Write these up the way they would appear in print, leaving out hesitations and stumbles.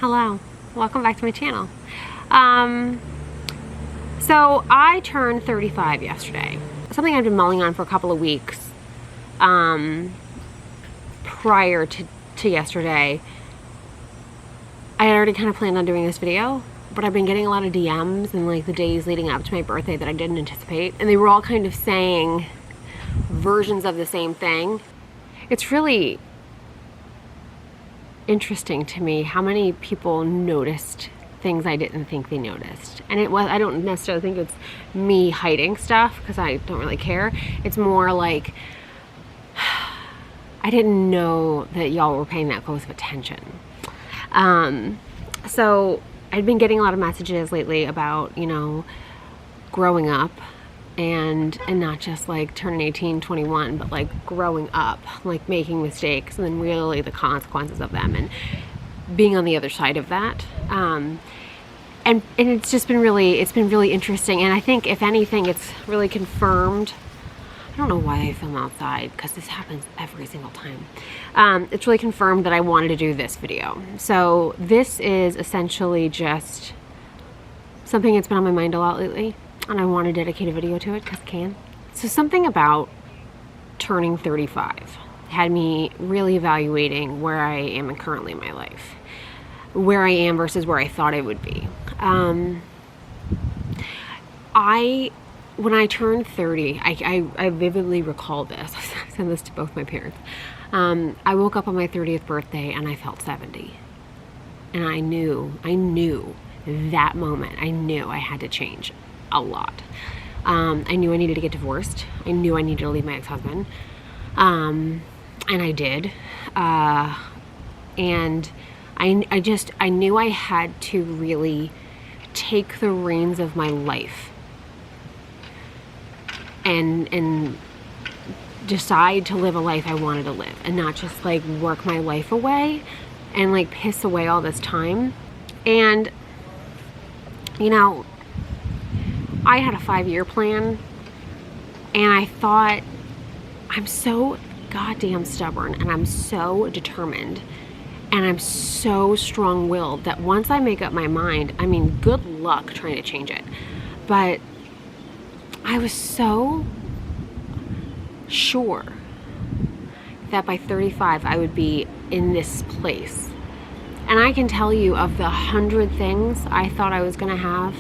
Hello, welcome back to my channel. So I turned 35 yesterday. Something I've been mulling on for a couple of weeks prior to yesterday. I had already kind of planned on doing this video, but I've been getting a lot of DMs in like the days leading up to my birthday that I didn't anticipate, and they were all kind of saying versions of the same thing. It's really interesting to me how many people noticed things I didn't think they noticed. And I don't necessarily think it's me hiding stuff, because I don't really care. It's more like, I didn't know that y'all were paying that close of attention. So I'd been getting a lot of messages lately about, you know, growing up and not just like turning 18, 21, but like growing up, like making mistakes and then really the consequences of them and being on the other side of that. And it's just been really, interesting. And I think if anything, it's really confirmed. I don't know why I film outside, because this happens every single time. It's really confirmed that I wanted to do this video. So this is essentially just something that's been on my mind a lot lately, and I want to dedicate a video to it because I can. So something about turning 35 had me really evaluating where I am currently in my life, where I am versus where I thought I would be. When I turned 30, I vividly recall this. I sent this to both my parents. I woke up on my 30th birthday and I felt 70. And I knew that moment, I knew I had to change a lot. I knew I needed to get divorced. I knew I needed to leave my ex-husband. And I did. And I knew I had to really take the reins of my life and decide to live a life I wanted to live, and not just like work my life away and like piss away all this time. And you know, I had a 5-year plan, and I thought, I'm so goddamn stubborn and I'm so determined and I'm so strong-willed that once I make up my mind, I mean, good luck trying to change it. But I was so sure that by 35 I would be in this place. And I can tell you, of the 100 things I thought I was gonna have,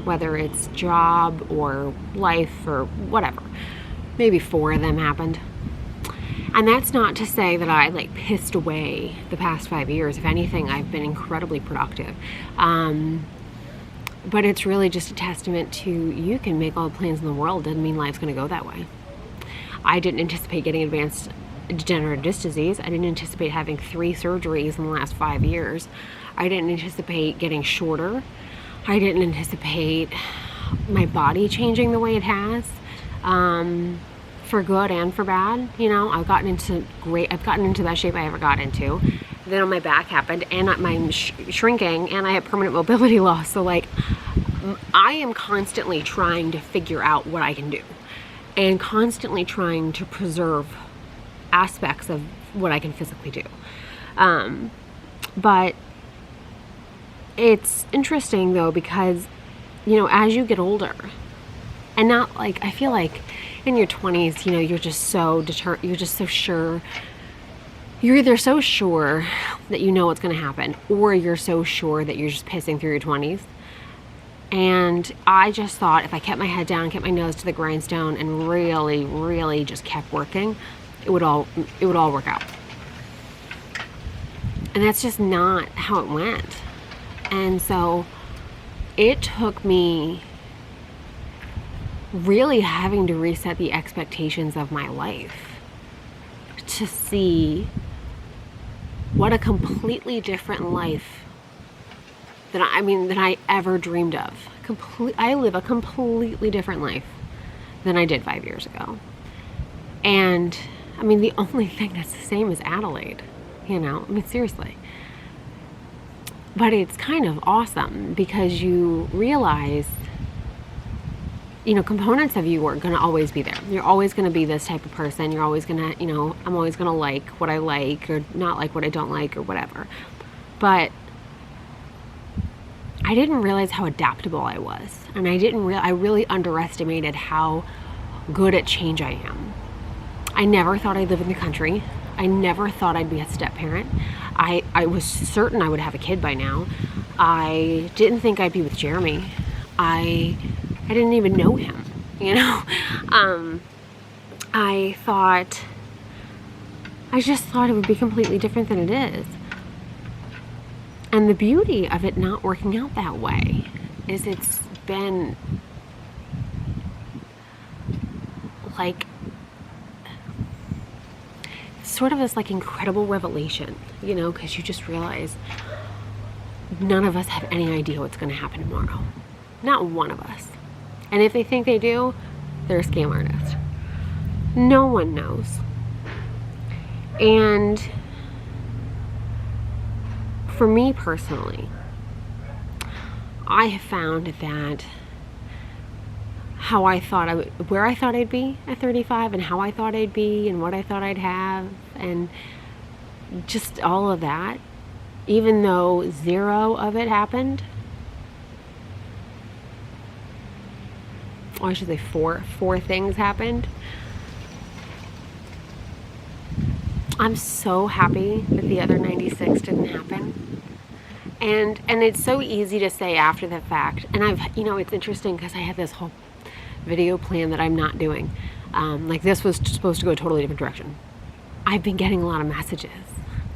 whether it's job or life or whatever, maybe 4 of them happened. And that's not to say that I like pissed away the past 5 years. If anything, I've been incredibly productive. But it's really just a testament to, you can make all the plans in the world, doesn't mean life's gonna go that way. I didn't anticipate getting advanced degenerative disc disease. I didn't anticipate having 3 surgeries in the last 5 years. I didn't anticipate getting shorter. I didn't anticipate my body changing the way it has, for good and for bad. You know, I've gotten into the best shape I ever got into. Then on my back happened, and my shrinking, and I have permanent mobility loss. So like, I am constantly trying to figure out what I can do, and constantly trying to preserve aspects of what I can physically do. But it's interesting though, because, you know, as you get older, and not like, I feel like in your 20s, you know, you're just so you're just so sure. You're either so sure that you know what's going to happen, or you're so sure that you're just pissing through your 20s. And I just thought if I kept my head down, kept my nose to the grindstone, and really, really just kept working, it would all work out. And that's just not how it went. And so it took me really having to reset the expectations of my life to see what a completely different life than I ever dreamed of. I live a completely different life than I did 5 years ago. And I mean, the only thing that's the same is Adelaide, you know, I mean, seriously. But it's kind of awesome, because you realize, you know, components of you are going to always be there. You're always going to be this type of person. You're always going to, you know, I'm always going to like what I like or not like what I don't like or whatever. But I didn't realize how adaptable I was. And I really underestimated how good at change I am. I never thought I'd live in the country. I never thought I'd be a step parent. I was certain I would have a kid by now. I didn't think I'd be with Jeremy. I didn't even know him, you know? I just thought it would be completely different than it is. And the beauty of it not working out that way is it's been like sort of this like incredible revelation, you know, because you just realize none of us have any idea what's going to happen tomorrow. Not one of us. And if they think they do, they're a scam artist. No one knows. And for me personally, I have found that where I thought I'd be at 35 and how I thought I'd be and what I thought I'd have and just all of that, even though zero of it happened, or I should say four things happened. I'm so happy that the other 96 didn't happen. And it's so easy to say after the fact. And it's interesting because I have this whole video plan that I'm not doing. Like this was supposed to go a totally different direction. I've been getting a lot of messages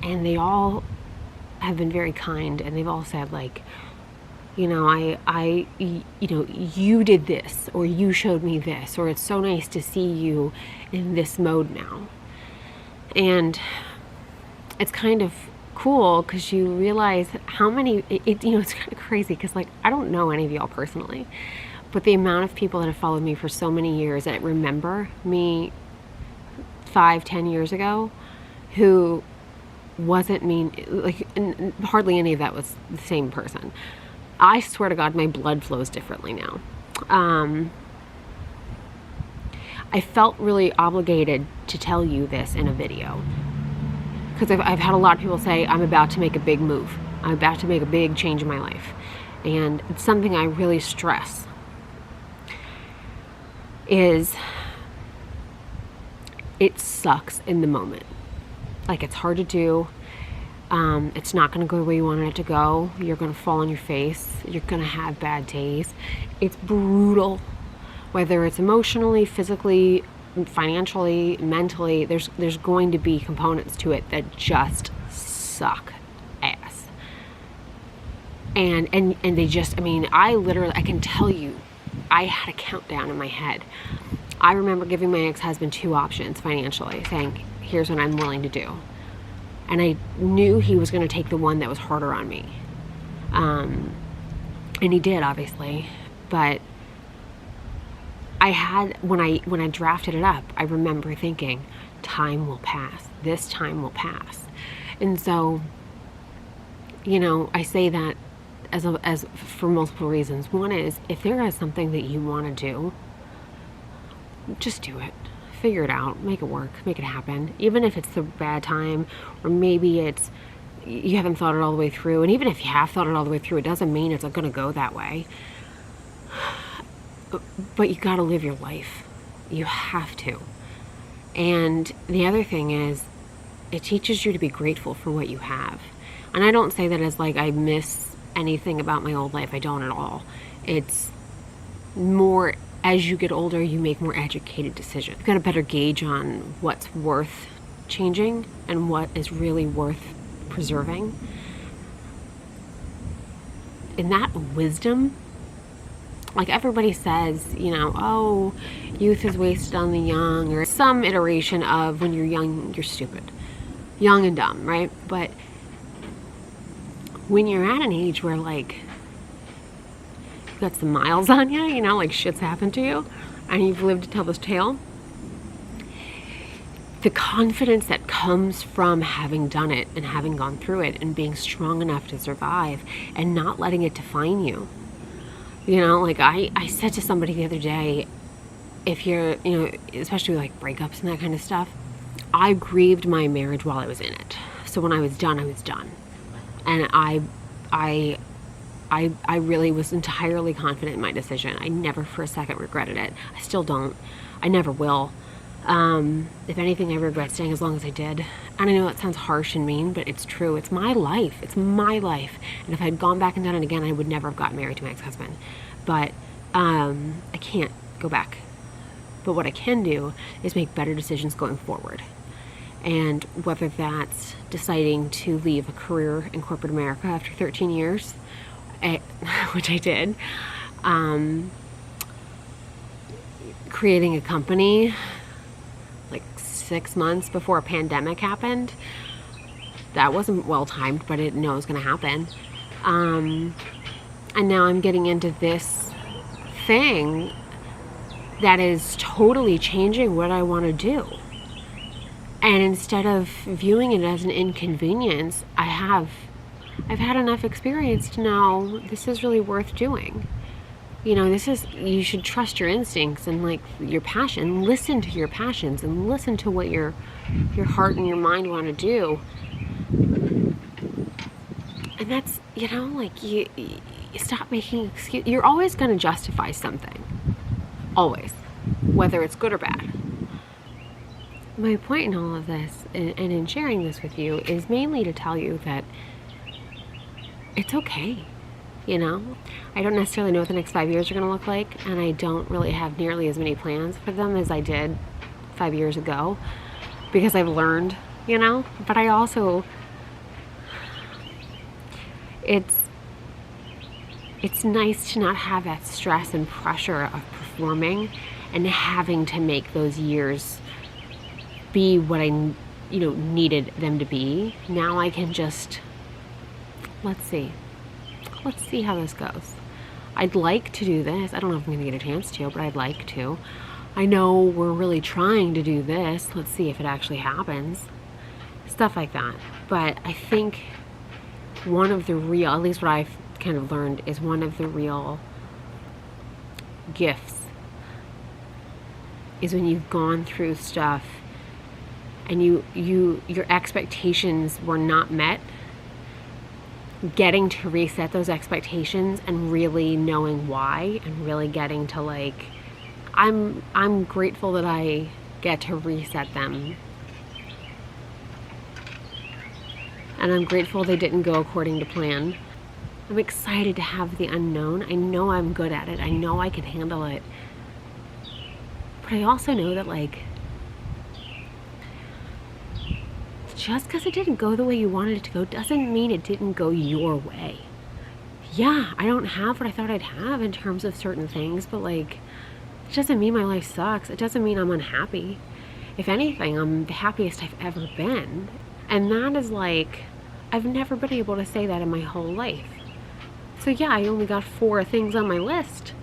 and they all have been very kind, and they've all said like, you did this, or you showed me this, or it's so nice to see you in this mode now. And it's kind of cool because you realize how many, it's kind of crazy because like, I don't know any of y'all personally, but the amount of people that have followed me for so many years that remember me 5-10 years ago who wasn't me, like, and hardly any of that was the same person. I swear to God, my blood flows differently now. I felt really obligated to tell you this in a video because I've had a lot of people say I'm about to make a big move. I'm about to make a big change in my life. And it's something I really stress is it sucks in the moment. Like it's hard to do. It's not going to go the way you wanted it to go. You're going to fall on your face. You're going to have bad days. It's brutal. Whether it's emotionally, physically, financially, mentally, there's going to be components to it that just suck ass. And they just, I can tell you, I had a countdown in my head. I remember giving my ex-husband 2 options financially, saying, here's what I'm willing to do. And I knew he was going to take the one that was harder on me. And he did, obviously. But when I drafted it up, I remember thinking, time will pass. This time will pass. And so, I say that as for multiple reasons. One is, if there is something that you want to do, just do it. Figure it out. Make it work. Make it happen. Even if it's the bad time, or maybe it's you haven't thought it all the way through. And even if you have thought it all the way through, it doesn't mean it's going to go that way. But you got to live your life. You have to. And the other thing is, it teaches you to be grateful for what you have. And I don't say that as like I miss anything about my old life. I don't at all. It's more, as you get older, you make more educated decisions. You've got a better gauge on what's worth changing and what is really worth preserving. And that wisdom, like everybody says, oh, youth is wasted on the young, or some iteration of when you're young, you're stupid. Young and dumb, right? But when you're at an age where like you've got some miles on you, like shit's happened to you, and you've lived to tell this tale, the confidence that comes from having done it and having gone through it and being strong enough to survive and not letting it define you. Like I said to somebody the other day, if you're, especially like breakups and that kind of stuff, I grieved my marriage while I was in it. So when I was done, I was done. And I I really was entirely confident in my decision. I never for a second regretted it. I still don't. I never will. If anything, I regret staying as long as I did. And I know that sounds harsh and mean, but it's true. It's my life. It's my life. And if I'd gone back and done it again, I would never have gotten married to my ex-husband. But I can't go back. But what I can do is make better decisions going forward. And whether that's deciding to leave a career in corporate America after 13 years, which I did, creating a company like 6 months before a pandemic happened. That wasn't well timed, but I didn't know it was going to happen. And now I'm getting into this thing that is totally changing what I want to do. And instead of viewing it as an inconvenience, I've had enough experience to know this is really worth doing. You know, you should trust your instincts and like your passion. Listen to your passions and listen to what your heart and your mind want to do. And that's, you know, like you stop making excuses. You're always going to justify something. Always. Whether it's good or bad. My point in all of this and in sharing this with you is mainly to tell you that it's okay. You know, I don't necessarily know what the next 5 years are going to look like, and I don't really have nearly as many plans for them as I did 5 years ago because I've learned, you know, but I also, it's nice to not have that stress and pressure of performing and having to make those years be what I, needed them to be. Now I can just, let's see how this goes. I'd like to do this. I don't know if I'm going to get a chance to, but I'd like to. I know we're really trying to do this. Let's see if it actually happens. Stuff like that. But I think one of the real, at least what I've kind of learned, is one of the real gifts is when you've gone through stuff and your expectations were not met, getting to reset those expectations and really knowing why, and really getting to like, I'm grateful that I get to reset them. And I'm grateful they didn't go according to plan. I'm excited to have the unknown. I know I'm good at it. I know I can handle it. But I also know that like, just because it didn't go the way you wanted it to go doesn't mean it didn't go your way. Yeah, I don't have what I thought I'd have in terms of certain things, but like, it doesn't mean my life sucks. It doesn't mean I'm unhappy. If anything, I'm the happiest I've ever been. And that is like, I've never been able to say that in my whole life. So yeah, I only got 4 things on my list.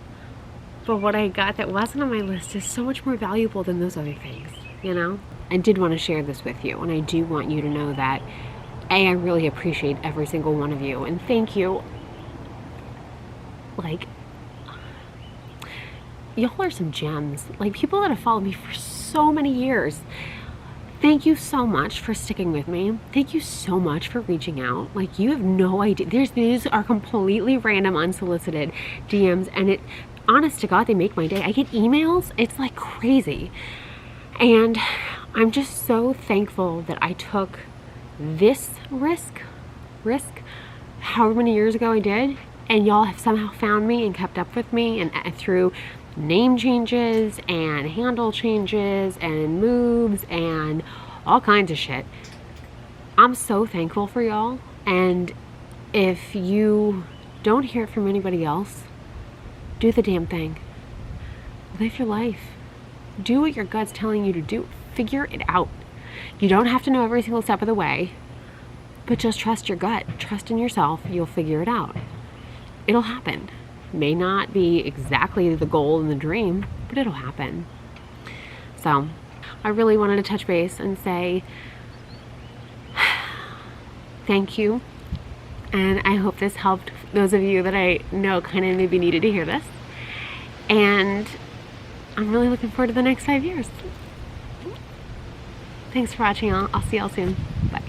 But what I got that wasn't on my list is so much more valuable than those other things, you know? I did want to share this with you, and I do want you to know that, I really appreciate every single one of you, and thank you. Like, y'all are some gems. Like, people that have followed me for so many years. Thank you so much for sticking with me. Thank you so much for reaching out. Like, you have no idea. These are completely random, unsolicited DMs, and it, honest to God, they make my day. I get emails. It's like crazy. And I'm just so thankful that I took this risk, however many years ago I did, and y'all have somehow found me and kept up with me, and through name changes and handle changes and moves and all kinds of shit. I'm so thankful for y'all, and if you don't hear it from anybody else, do the damn thing. Live your life. Do what your gut's telling you to do. Figure it out. You don't have to know every single step of the way, but just trust your gut. Trust in yourself. You'll figure it out. It'll happen. May not be exactly the goal and the dream, but it'll happen. So I really wanted to touch base and say thank you. And I hope this helped those of you that I know kind of maybe needed to hear this. And I'm really looking forward to the next 5 years. Thanks for watching, y'all. I'll see y'all soon. Bye.